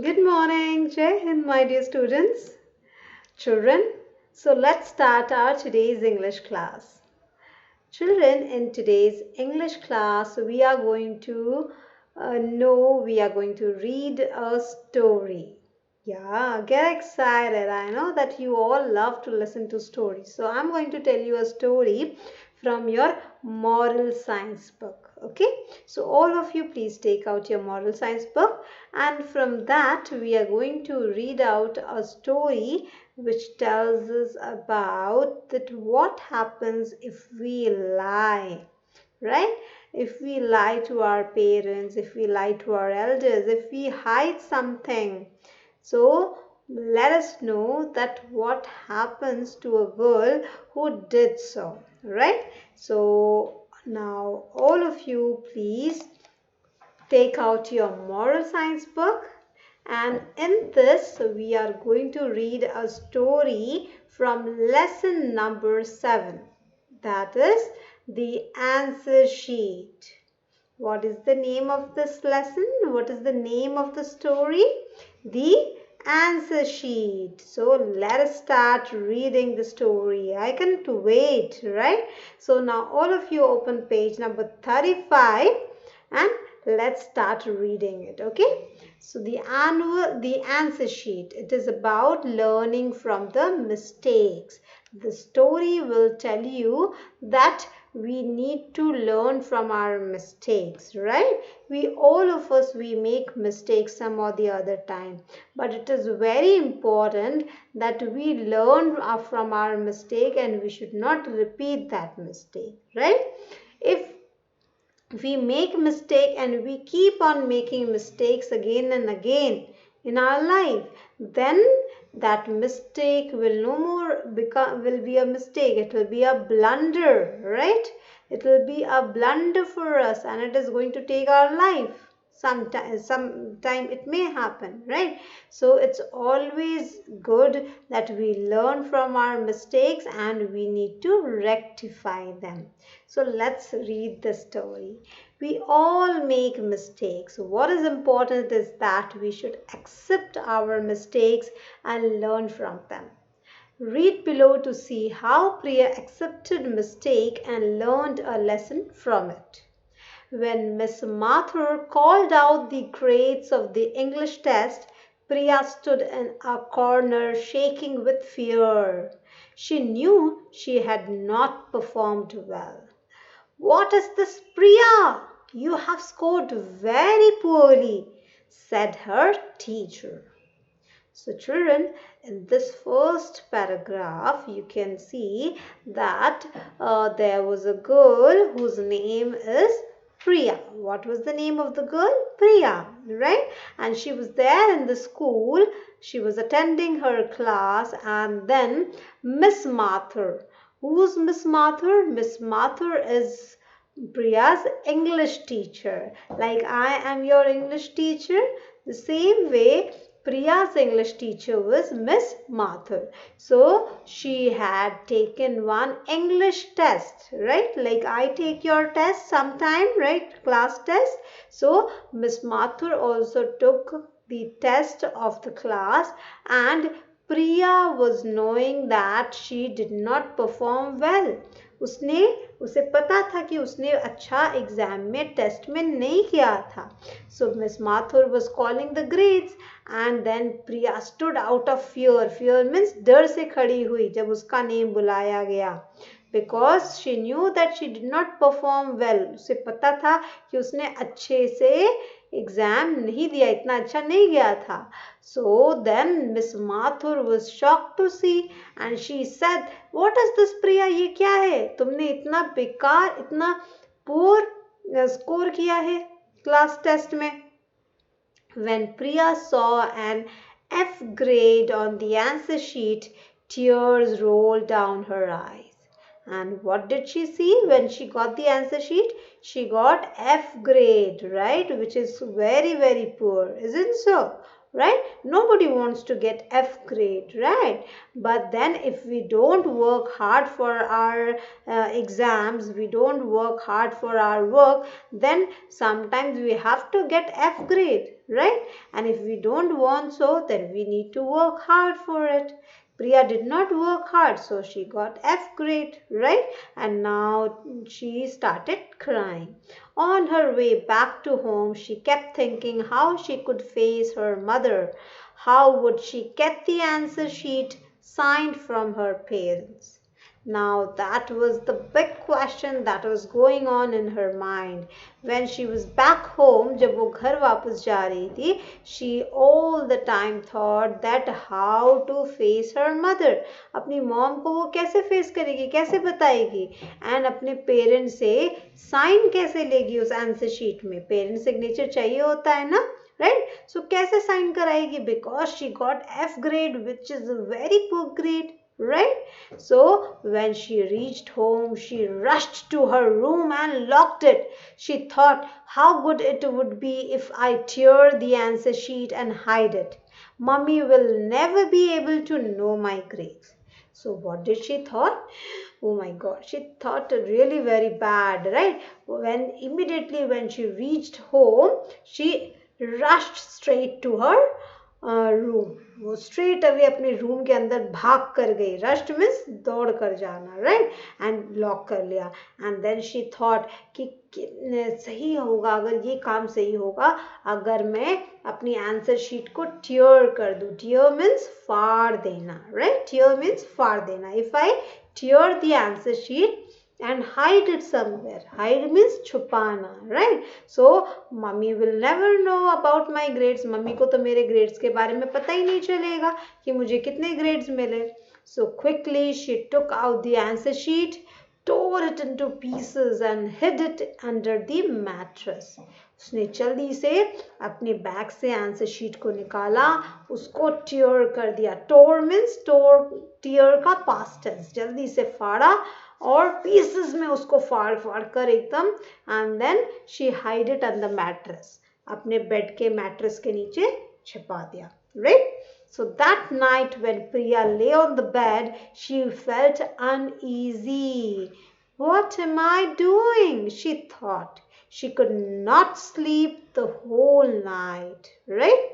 Good morning, Jai Hind, my dear students, children. So let's start our today's English class. Children, in today's English class, we are going to read a story. Yeah, get excited. I know that you all love to listen to stories. So I'm going to tell you a story from your moral science book. Okay, so all of you please take out your moral science book, and from that we are going to read out a story which tells us about that what happens if we lie, right? If we lie to our parents, if we lie to our elders, if we hide something. So let us know that what happens to a girl who did so, right? So now all of you please take out your moral science book, and in this we are going to read a story from lesson number 7, that is the answer sheet. What is the name of this lesson? What is the name of the story? The answer sheet. So let us start reading the story. I can't wait, right? So now all of you open page number 35 and let's start reading it. Okay, so the answer sheet, it is about learning from the mistakes. The story will tell you that we need to learn from our mistakes, right? We all of us, we make mistakes some or the other time, but it is very important that we learn from our mistake and we should not repeat that mistake, right? If we make mistake and we keep on making mistakes again and again in our life, then that mistake will no more will be a mistake, it will be a blunder, right? It will be a blunder for us and it is going to take our life. Sometime it may happen, right? So it's always good that we learn from our mistakes and we need to rectify them. So let's read the story. We all make mistakes. What is important is that we should accept our mistakes and learn from them. Read below to see how Priya accepted mistake and learned a lesson from it. When Miss Mathur called out the grades of the English test, Priya stood in a corner shaking with fear. She knew she had not performed well. "What is this, Priya? You have scored very poorly," said her teacher. So children, in this first paragraph, you can see that there was a girl whose name is Priya. What was the name of the girl? Priya, right? And she was there in the school. She was attending her class, and then Miss Mathur. Who's Miss Mathur? Miss Mathur is Priya's English teacher. Like I am your English teacher, the same way Priya's English teacher was Miss Mathur. So she had taken one English test, right? Like I take your test sometime, right? Class test. So Miss Mathur also took the test of the class, and Priya was knowing that she did not perform well. उसने उसे पता था कि उसने अच्छा exam में test में नहीं किया था. So Miss Mathur was calling the grades, and then Priya stood out of fear. Fear means डर से खड़ी हुई जब उसका नेम बुलाया गया. Because she knew that she did not perform well. उसे पता था कि उसने अच्छे से एग्जाम नहीं दिया, इतना अच्छा नहीं गया था. So then Miss Mathur was shocked to see, and she said, "What is this, Priya? ये क्या है? तुमने इतना बेकार, इतना poor स्कोर किया है क्लास टेस्ट में." When Priya saw an F grade on the answer sheet, tears rolled down her eyes. And what did she see when she got the answer sheet? She got F grade, right? Which is very, very poor, isn't so? Right? Nobody wants to get F grade, right? But then if we don't work hard for our exams, we don't work hard for our work, then sometimes we have to get F grade, right? And if we don't want so, then we need to work hard for it. Priya did not work hard, so she got F grade, right? And now she started crying. On her way back to home, she kept thinking how she could face her mother. How would she get the answer sheet signed from her parents? Now that was the big question that was going on in her mind. When she was back home, जब वो घर वापस जा रही थी, she all the time thought that how to face her mother. अपनी mom को वो कैसे फेस करेगी, कैसे बताएगी, एंड अपने पेरेंट्स से साइन कैसे लेगी उस आंसर शीट में. पेरेंट सिग्नेचर चाहिए होता है ना, right? So कैसे साइन कराएगी, because she got F grade, which is a very poor grade, right? So when she reached home, she rushed to her room and locked it. She thought how good it would be if I tear the answer sheet and hide it. Mummy will never be able to know my grades. So what did she thought? Oh my God, she thought really very bad, right? When immediately when she reached home, she rushed straight to her room. वो straight away अपने room के अंदर भाग कर गई. Rushed means दौड़ कर जाना, राइट? एंड लॉक कर लिया. एंड देन शी थॉट कि सही होगा, अगर ये काम सही होगा अगर मैं अपनी आंसर शीट को टियर कर दूं. टियर मीन्स फाड़ देना, राइट? टियर मीन्स फाड़ देना. If I tear the answer sheet and hide it somewhere. Hide means छुपाना, right? So mummy will never know about my grades. Mummy को तो मेरे grades के बारे में पता ही नहीं चलेगा कि मुझे कितने grades मिले. So quickly she took out the answer sheet, tore it into pieces and hid it under the mattress. उसने जल्दी से अपने बैग से आंसर शीट को निकाला, उसको टियर कर दिया. टोर मीन्स टियर का पास्ट टेंस. जल्दी से फाड़ा और पीसेस में उसको फाड़ फाड़ कर एकदम. And then she hide it on the mattress. अपने बेड के मैट्रेस के नीचे छिपा दिया, right? So that night when Priya lay on the bed, she felt uneasy. What am I doing? She thought. She could not sleep the whole night, right?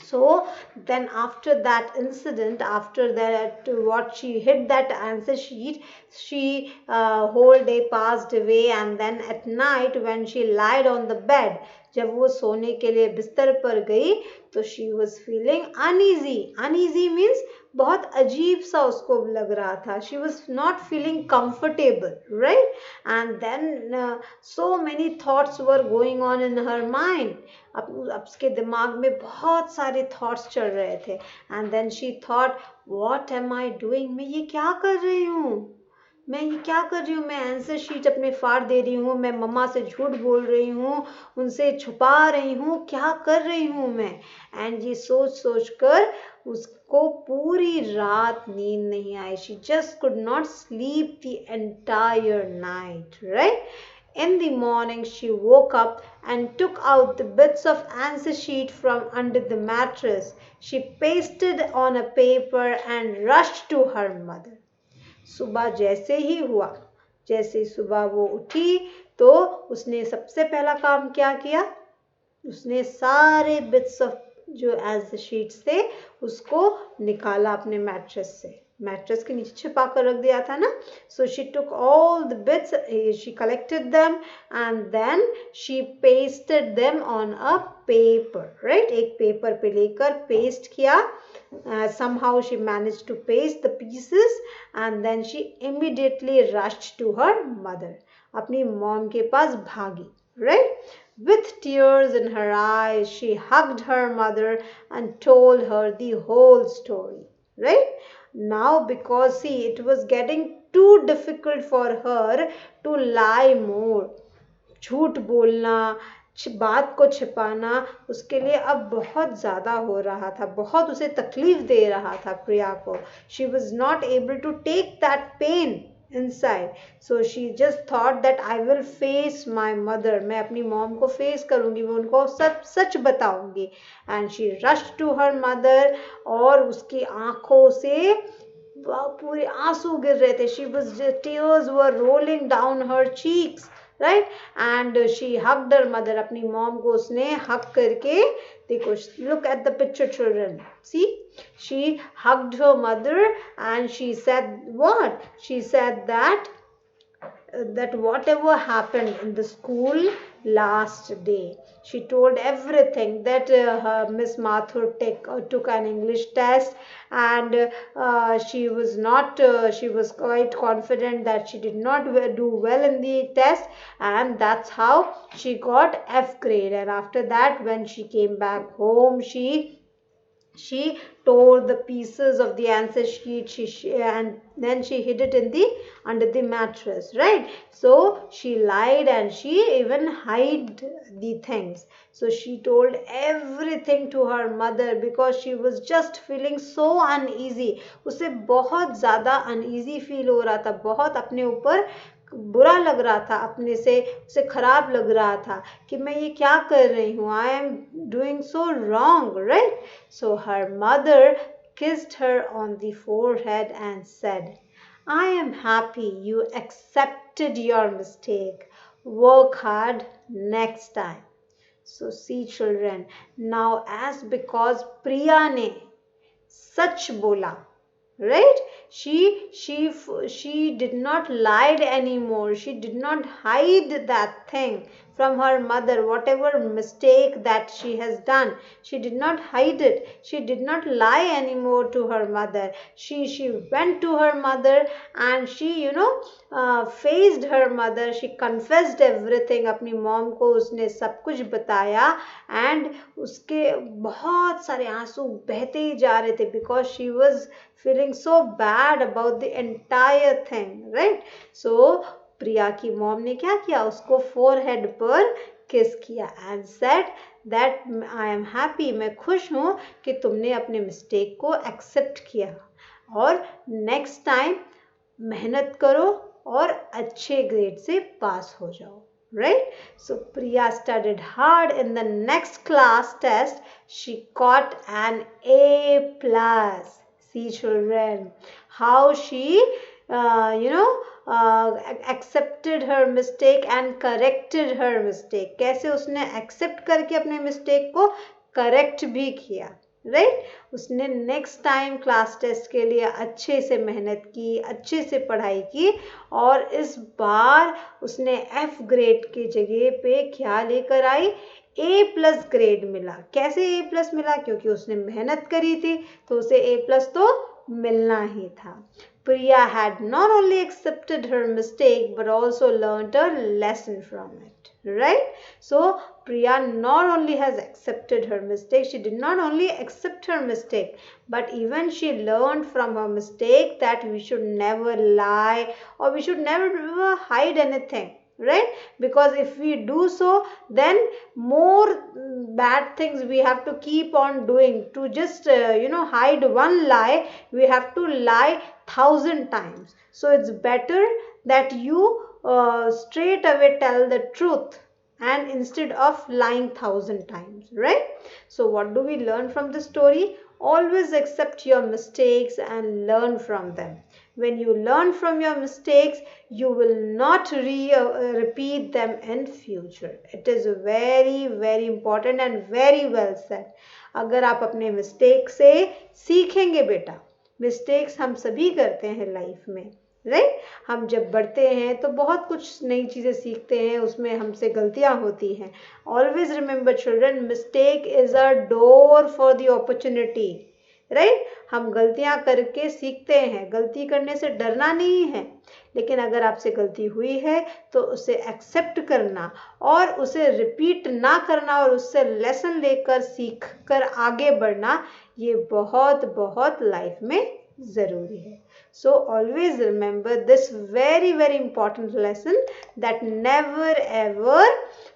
So then after that incident, after that what she hid that answer sheet, she whole day passed away. And then at night when she lied on the bed, जब वो सोने के लिए बिस्तर पर गई तो she was feeling uneasy. Uneasy means बहुत अजीब सा उसको लग रहा था. She was not feeling comfortable, right? And then so many thoughts were going on in her mind. अब उसके दिमाग में बहुत सारे थॉट्स चल रहे थे. And then she thought, what am I doing? मैं ये क्या कर रही हूँ? मैं ये क्या कर रही हूँ? मैं आंसर शीट अपने फाड़ दे रही हूँ, मैं मम्मा से झूठ बोल रही हूँ, उनसे छुपा रही हूँ, क्या कर रही हूँ मैं? एंड ये सोच सोच कर उसको पूरी रात नींद नहीं आई. She just could not sleep the entire night, right? In the morning, she woke up and took out the bits of answer sheet from under the mattress. She pasted on a paper and rushed to her mother. सुबह जैसे ही हुआ, जैसे सुबह वो उठी तो उसने सबसे पहला काम क्या किया? उसने सारे बिट्स ऑफ जो आंसर शीट्स थे उसको निकाला अपने मैट्रेस से. मैट्रेस के नीचे छिपा कर रख दिया था ना. So she took all the bits, she collected them and then she pasted them on a paper, right? एक पेपर पे लेकर पेस्ट किया. somehow she managed to paste the pieces and then she immediately rushed to her mother. अपनी mom के पास भागी, right? With tears in her eyes, she hugged her mother and told her the whole story, right? Now because see, it was getting too difficult for her to lie more. झूठ बोलना, बात को छिपाना उसके लिए अब बहुत ज़्यादा हो रहा था, बहुत उसे तकलीफ दे रहा था प्रिया को. She was not able to take that pain inside. So she just thought that I will face my mother. मैं अपनी मॉम को फेस करूँगी, मैं उनको सब सच बताऊँगी. And she rushed to her mother और उसकी आँखों से पूरे आंसू गिर रहे थे. She was tears were rolling down her cheeks. right? And she hugged her mother. अपनी mom को उसने hug करके, देखो, look at the picture, children, see, she hugged her mother and she said what? She said that whatever happened in the school last day, she told everything, that Miss Mathur took an English test, and she was not she was quite confident that she did not do well in the test, and that's how she got F grade. And after that, when she came back home, she tore the pieces of the answer sheet, and then she hid it in the under the mattress, right? So she lied and she even hid the things. So she told everything to her mother because she was just feeling so uneasy. उसे बहुत ज़्यादा uneasy feel हो रहा था, बहुत अपने ऊपर बुरा लग रहा था, अपने से उसे खराब लग रहा था कि मैं ये क्या कर रही हूँ, I am doing so wrong, right? So her mother kissed her on the forehead and said, I am happy you accepted your mistake. Work hard next time. So see, children, now as because Priya ने सच बोला, right? She did not lied anymore. She did not hide that thing from her mother, whatever mistake that she has done. She did not hide it. She did not lie anymore to her mother. She went to her mother and she faced her mother. She confessed everything. अपनी mom को उसने सब कुछ बताया, and उसके बहुत सारे आंसू बहते ही जा रहे थे because she was feeling so bad about the entire thing, right? So प्रिया की मॉम ने क्या किया, उसको फोरहेड पर किस किया and said that I am happy, मैं खुश हूँ कि तुमने अपने मिस्टेक को एक्सेप्ट किया और नेक्स्ट टाइम मेहनत करो और अच्छे ग्रेड से पास हो जाओ, right? So Priya studied hard. In the next class test, she got an A plus. See, children, how she accepted her mistake and corrected her mistake. कैसे उसने accept करके अपने mistake को correct भी किया, राइट? उसने नेक्स्ट टाइम क्लास टेस्ट के लिए अच्छे से मेहनत की, अच्छे से पढ़ाई की और इस बार उसने एफ ग्रेड की जगह पे क्या लेकर आई, ए प्लस ग्रेड मिला. कैसे ए प्लस मिला? क्योंकि उसने मेहनत करी थी तो उसे ए प्लस तो मिलना ही था. Priya had not only accepted her mistake but also learnt a lesson from it, right? So Priya not only has accepted her mistake, she did not only accept her mistake, but even she learned from her mistake that we should never lie or we should never hide anything, right? Because if we do so, then more bad things we have to keep on doing. To just hide one lie, we have to lie 1,000 times. So it's better that you straight away tell the truth and instead of lying 1,000 times, right? So what do we learn from the story? Always accept your mistakes and learn from them. When you learn from your mistakes, you will not repeat them in future. It is very very important and very well said. अगर आप अपने mistake से सीखेंगे बेटा, mistakes हम सभी करते हैं लाइफ में, राइट? हम जब बढ़ते हैं तो बहुत कुछ नई चीज़ें सीखते हैं, उसमें हमसे गलतियां होती हैं. Always remember children, mistake is a door for the opportunity, right? हम गलतियां करके सीखते हैं, गलती करने से डरना नहीं है, लेकिन अगर आपसे गलती हुई है तो उसे एक्सेप्ट करना और उसे रिपीट ना करना और उससे लेसन लेकर सीख कर आगे बढ़ना, ये बहुत बहुत लाइफ में ज़रूरी है. So always remember this very very important lesson, that never ever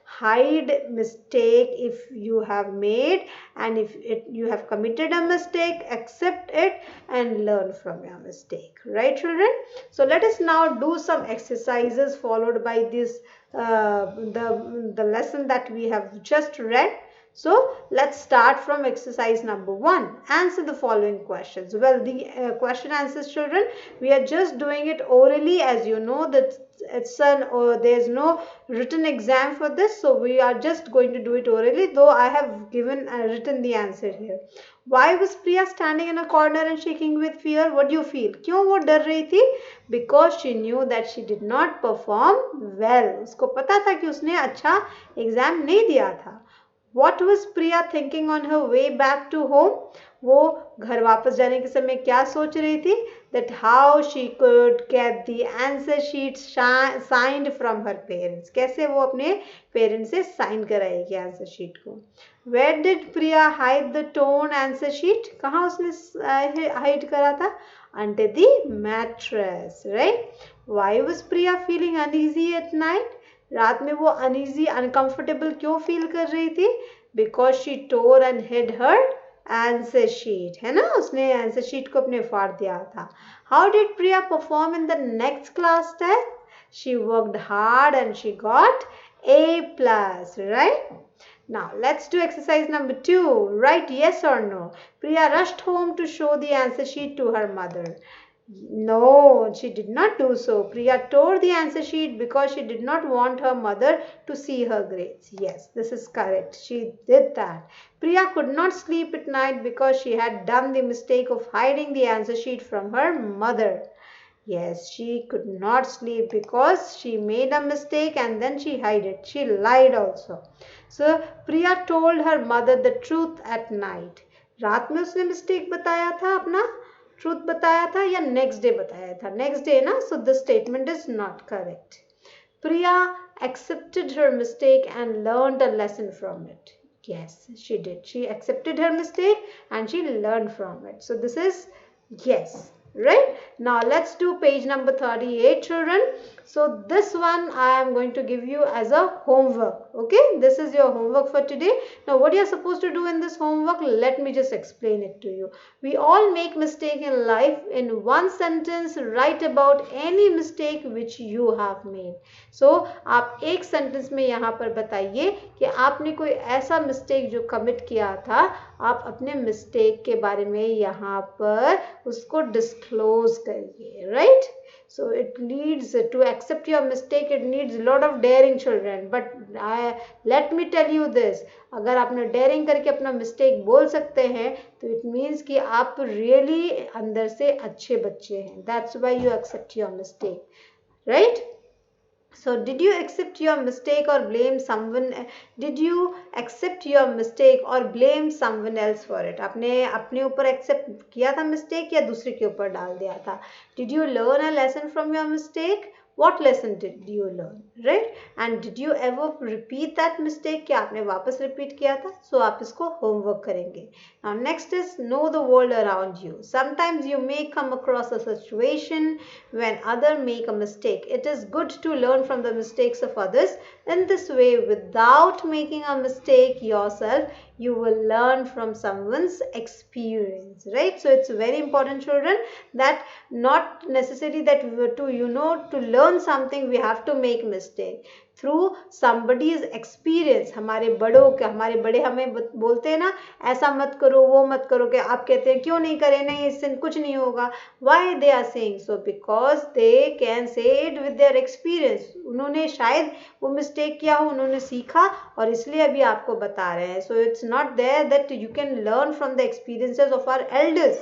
hide mistake if you have made, and if you have committed a mistake, accept it and learn from your mistake, right children? So let us now do some exercises followed by this the lesson that we have just read. So let's start from exercise number 1. Answer the following questions. Well, the question answers, children, we are just doing it orally. As you know, that there's no written exam for this, so we are just going to do it orally, though I have given written the answer here. Why was Priya standing in a corner and shaking with fear? What do you feel? क्यों वो डर रही थी? Because she knew that she did not perform well. उसको पता था कि उसने अच्छा एग्जाम नहीं दिया था. What was Priya thinking on her way back to home? वो घर वापस जाने के समय क्या सोच रही थी? That how she could get the answer sheet signed from her parents. कैसे वो अपने पेरेंट्स से साइन कराएगी आंसर शीट को. Where did Priya hide the torn answer sheet? कहाँ उसने हाइड करा था? Under the mattress, right? Why was Priya feeling uneasy at night? रात में वो uneasy, uncomfortable क्यों फील कर रही थी? Because she tore and hid her answer sheet, है ना? उसने आंसर शीट को अपने फाड़ दिया था. How did Priya perform in the next class test? She worked hard and she got A+, right? Now let's do exercise number 2. Write yes or no. Priya rushed home to show the answer sheet to her mother. No, she did not do so. Priya tore the answer sheet because she did not want her mother to see her grades. Yes, this is correct. She did that. Priya could not sleep at night because she had done the mistake of hiding the answer sheet from her mother. Yes, she could not sleep because she made a mistake and then she hid it. She lied also. So, Priya told her mother the truth at night. रात में उसने mistake बताया था अपना truth बताया था या next day बताया था? नेक्स्ट डे ना, so this statement is not correct. Priya accepted her mistake and learned a lesson from it. Yes, she did. She accepted her mistake and she learned from it. So this is yes. Right? Now let's do page number 38, children. So this one I am going to give you as a homework. Okay, this is your homework for today. Now what you are supposed to do in this homework, let me just explain it to you. We all make mistake in life. In one sentence write about any mistake which you have made. So आप एक sentence में यहाँ पर बताइए कि आपने कोई ऐसा मिस्टेक जो कमिट किया था, आप अपने मिस्टेक के बारे में यहाँ पर उसको डिस्क्लोज करिए. Right? So it needs to accept your mistake. It needs a lot of daring, children. But let me tell you this. अगर आपने daring करके अपना mistake बोल सकते हैं, तो it means कि आप really अंदर से अच्छे बच्चे हैं. That's why you accept your mistake, right? So did you accept your mistake or blame someone? Did you accept your mistake or blame someone else for it? आपने अपने ऊपर accept किया था mistake या दूसरे के ऊपर डाल दिया था? Did you learn a lesson from your mistake? What lesson did you learn, right? And did you ever repeat that mistake? क्या आपने वापस repeat किया था? So आप इसको homework करेंगे. Now next is know the world around you. Sometimes you may come across a situation when others make a mistake. It is good to learn from the mistakes of others. In this way, without making a mistake yourself, you will learn from someone's experience, right? So it's very important, children, that not necessary that to learn something we have to make mistake. Through somebody's experience, हमारे बड़े हमें बोलते हैं ना, ऐसा मत करो वो मत करो, कि आप कहते हैं क्यों नहीं करें, नहीं इससे कुछ नहीं होगा. Why they are saying so? Because they can say it with their experience. उन्होंने शायद वो मिस्टेक किया हो, उन्होंने सीखा और इसलिए अभी आपको बता रहे हैं. So it's not there that you can learn from the experiences of our elders.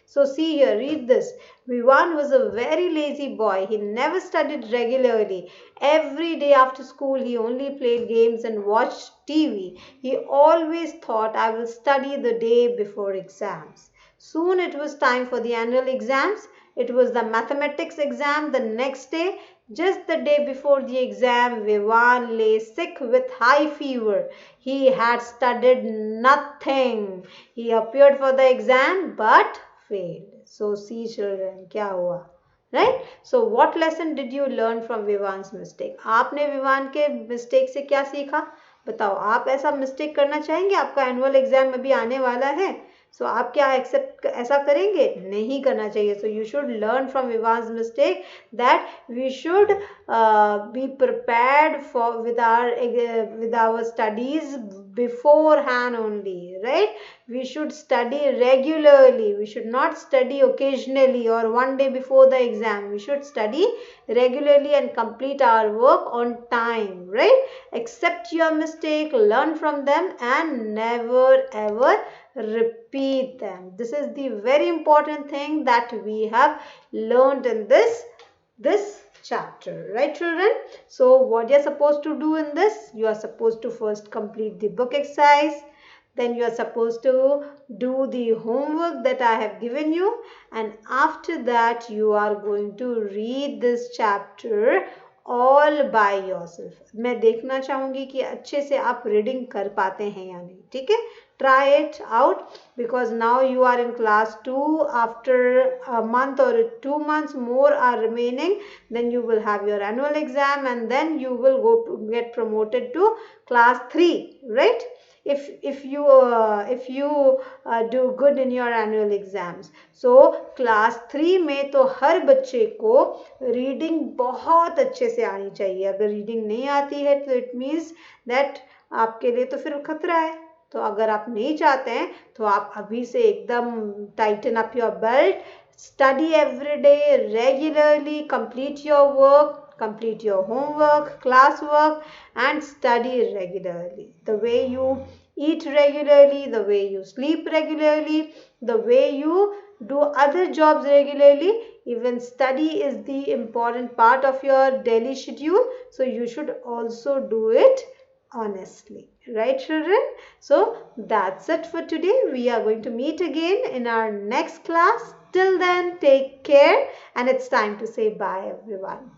So see here, read this. Vivan was a very lazy boy. He never studied regularly. Every day after school, he only played games and watched TV. He always thought, I will study the day before exams. Soon it was time for the annual exams. It was the mathematics exam the next day. Just the day before the exam, Vivan lay sick with high fever. He had studied nothing. He appeared for the exam but failed. So see, children, क्या हुआ? Right? So what lesson did you learn from Vivan's mistake? आपने विवान के mistake से क्या सीखा? बताओ, आप ऐसा मिस्टेक करना चाहेंगे? आपका एनुअल एग्जाम अभी आने वाला है, सो आप क्या एक्सेप्ट ऐसा करेंगे? नहीं करना चाहिए. So you should learn from Vivaan's mistake that we should be prepared for with our studies beforehand only, right? We should study regularly. We should not study occasionally or one day before the exam. We should study regularly and complete our work on time, right? Accept your mistake, learn from them, and never ever repeat them. This is the very important thing that we have learned in this chapter, right children? So what you're supposed to do in this, you are supposed to first complete the book exercise, then you are supposed to do the homework that I have given you, and after that you are going to read this chapter all by yourself. मैं देखना चाहूंगी कि अच्छे से आप reading कर पाते हैं या नहीं, ठीक है? Try it out, because now you are in class 2. After a month or 2 months more are remaining, then you will have your annual exam, and then you will get promoted to class 3, right? If you do good in your annual exams. So class 3 में तो हर बच्चे को reading बहुत अच्छे से आनी चाहिए. अगर रीडिंग नहीं आती है तो इट मीन्स दैट आपके लिए तो फिर खतरा है. तो अगर आप नहीं चाहते हैं तो आप अभी से एकदम Titan up your belt, study every day regularly, complete your work, complete your homework, classwork, and study regularly. The way you eat regularly, the way you sleep regularly, the way you do other jobs regularly, even study is the important part of your daily schedule. So you should also do it honestly, right children? So that's it for today. We are going to meet again in our next class. Till then, take care, and it's time to say bye everyone.